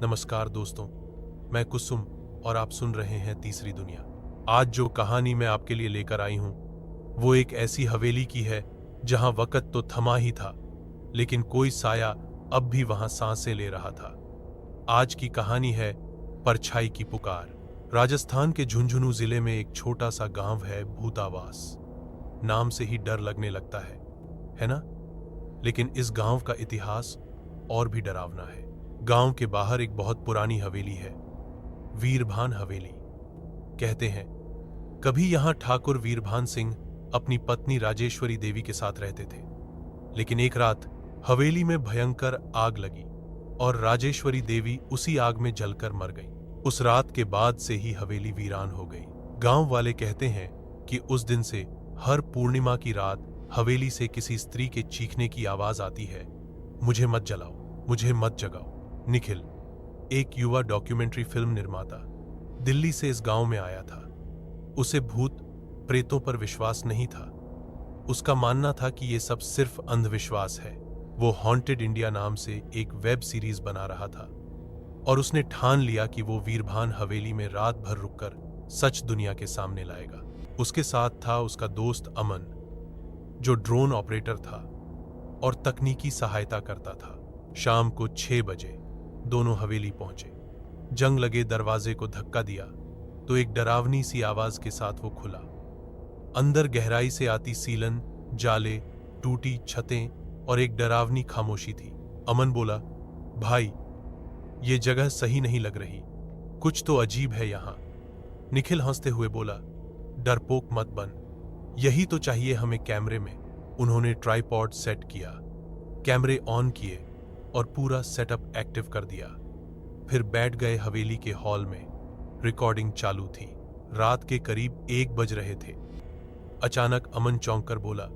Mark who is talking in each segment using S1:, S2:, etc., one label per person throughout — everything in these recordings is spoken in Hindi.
S1: नमस्कार दोस्तों, मैं कुसुम और आप सुन रहे हैं तीसरी दुनिया। आज जो कहानी मैं आपके लिए लेकर आई हूं, वो एक ऐसी हवेली की है जहां वक्त तो थमा ही था, लेकिन कोई साया अब भी वहां सांसें ले रहा था। आज की कहानी है परछाई की पुकार। राजस्थान के झुंझुनू जिले में एक छोटा सा गांव है भूतावास। नाम से ही डर लगने लगता है ना? लेकिन इस गांव का इतिहास और भी डरावना है। गांव के बाहर एक बहुत पुरानी हवेली है, वीरभान हवेली। कहते हैं कभी यहां ठाकुर वीरभान सिंह अपनी पत्नी राजेश्वरी देवी के साथ रहते थे। लेकिन एक रात हवेली में भयंकर आग लगी और राजेश्वरी देवी उसी आग में जलकर मर गई। उस रात के बाद से ही हवेली वीरान हो गई। गांव वाले कहते हैं कि उस दिन से हर पूर्णिमा की रात हवेली से किसी स्त्री के चीखने की आवाज आती है, मुझे मत जलाओ, मुझे मत जगाओ। निखिल, एक युवा डॉक्यूमेंट्री फिल्म निर्माता, दिल्ली से इस गांव में आया था। उसे भूत प्रेतों पर विश्वास नहीं था। उसका मानना था कि ये सब सिर्फ अंधविश्वास है। वो हॉन्टेड इंडिया नाम से एक वेब सीरीज बना रहा था और उसने ठान लिया कि वो वीरभान हवेली में रात भर रुककर सच दुनिया के सामने लाएगा। उसके साथ था उसका दोस्त अमन, जो ड्रोन ऑपरेटर था और तकनीकी सहायता करता था। शाम को 6 बजे दोनों हवेली पहुंचे। जंग लगे दरवाजे को धक्का दिया तो एक डरावनी सी आवाज के साथ वो खुला। अंदर गहराई से आती सीलन, जाले, टूटी छतें और एक डरावनी खामोशी थी। अमन बोला, भाई, ये जगह सही नहीं लग रही, कुछ तो अजीब है यहां। निखिल हंसते हुए बोला, डरपोक मत बन, यही तो चाहिए हमें कैमरे में। उन्होंने ट्राइपॉड सेट किया, कैमरे ऑन किए और पूरा सेटअप एक्टिव कर दिया। फिर बैठ गए हवेली के हॉल में। रिकॉर्डिंग चालू थी। रात के करीब 1 बज रहे थे। अचानक अमन चौंक कर बोला,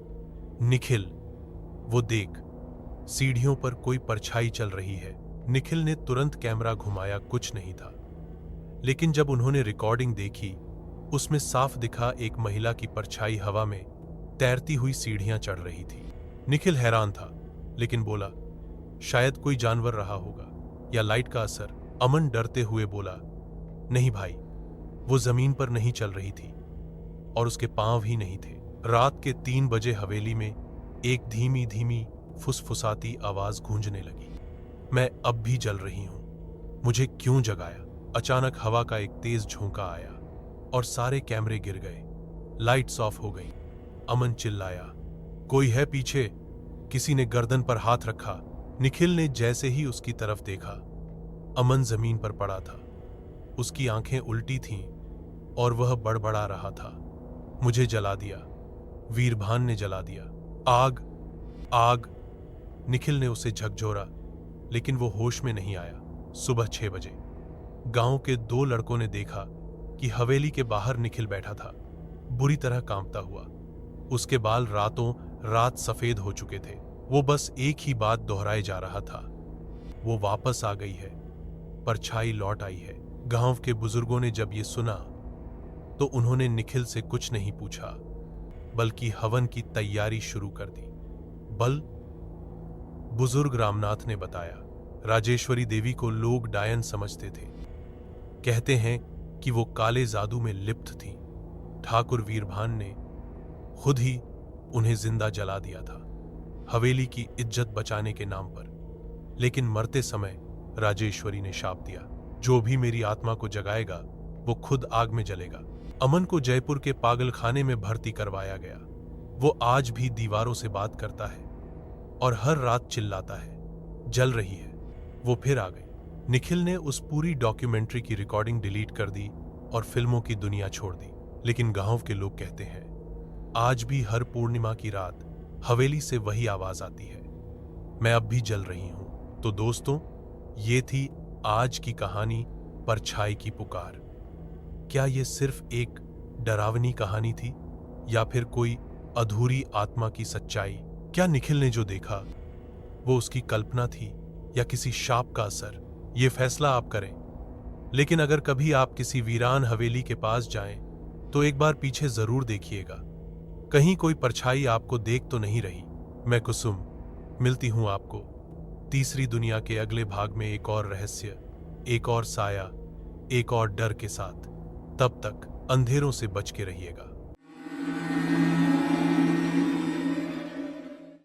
S1: निखिल, वो देख, सीढ़ियों पर कोई परछाई चल रही है। निखिल ने तुरंत कैमरा घुमाया, कुछ नहीं था। लेकिन जब उन्होंने रिकॉर्डिंग देखी, उसमें साफ दिखा एक महिला की परछाई हवा में तैरती हुई सीढ़ियां चढ़ रही थी। निखिल हैरान था, लेकिन बोला, शायद कोई जानवर रहा होगा या लाइट का असर। अमन डरते हुए बोला, नहीं भाई, वो जमीन पर नहीं चल रही थी और उसके पांव ही नहीं थे। रात के 3 बजे हवेली में एक धीमी धीमी फुसफुसाती आवाज गूंजने लगी, मैं अब भी जल रही हूं, मुझे क्यों जगाया? अचानक हवा का एक तेज झोंका आया और सारे कैमरे गिर गए। लाइट्स ऑफ हो गई। अमन चिल्लाया, कोई है पीछे? किसी ने गर्दन पर हाथ रखा। निखिल ने जैसे ही उसकी तरफ देखा, अमन जमीन पर पड़ा था। उसकी आंखें उल्टी थीं और वह बड़बड़ा रहा था, मुझे जला दिया, वीरभान ने जला दिया, आग आग। निखिल ने उसे झकझोरा, लेकिन वो होश में नहीं आया। सुबह 6 बजे गांव के 2 लड़कों ने देखा कि हवेली के बाहर निखिल बैठा था, बुरी तरह कांपता हुआ। उसके बाल रातों रात सफेद हो चुके थे। वो बस एक ही बात दोहराए जा रहा था, वो वापस आ गई है, परछाई लौट आई है। गांव के बुजुर्गों ने जब ये सुना तो उन्होंने निखिल से कुछ नहीं पूछा, बल्कि हवन की तैयारी शुरू कर दी। बुजुर्ग रामनाथ ने बताया, राजेश्वरी देवी को लोग डायन समझते थे। कहते हैं कि वो काले जादू में लिप्त थी। ठाकुर वीरभान ने खुद ही उन्हें जिंदा जला दिया था, हवेली की इज्जत बचाने के नाम पर। लेकिन मरते समय राजेश्वरी ने शाप दिया, जो भी मेरी आत्मा को जगाएगा वो खुद आग में जलेगा। अमन को जयपुर के पागलखाने में भर्ती करवाया गया। वो आज भी दीवारों से बात करता है और हर रात चिल्लाता है, जल रही है। वो फिर आ गई। निखिल ने उस पूरी डॉक्यूमेंट्री की रिकॉर्डिंग डिलीट कर दी और फिल्मों की दुनिया छोड़ दी। लेकिन गांव के लोग कहते हैं, आज भी हर पूर्णिमा की रात हवेली से वही आवाज आती है, मैं अब भी जल रही हूं। तो दोस्तों, ये थी आज की कहानी, परछाई की पुकार। क्या ये सिर्फ एक डरावनी कहानी थी या फिर कोई अधूरी आत्मा की सच्चाई? क्या निखिल ने जो देखा वो उसकी कल्पना थी या किसी शाप का असर? ये फैसला आप करें। लेकिन अगर कभी आप किसी वीरान हवेली के पास जाएं तो एक बार पीछे जरूर देखिएगा, कहीं कोई परछाई आपको देख तो नहीं रही। मैं कुसुम मिलती हूं आपको तीसरी दुनिया के अगले भाग में एक और रहस्य एक और साया, एक और डर के साथ। तब तक अंधेरों से बच के रहिएगा।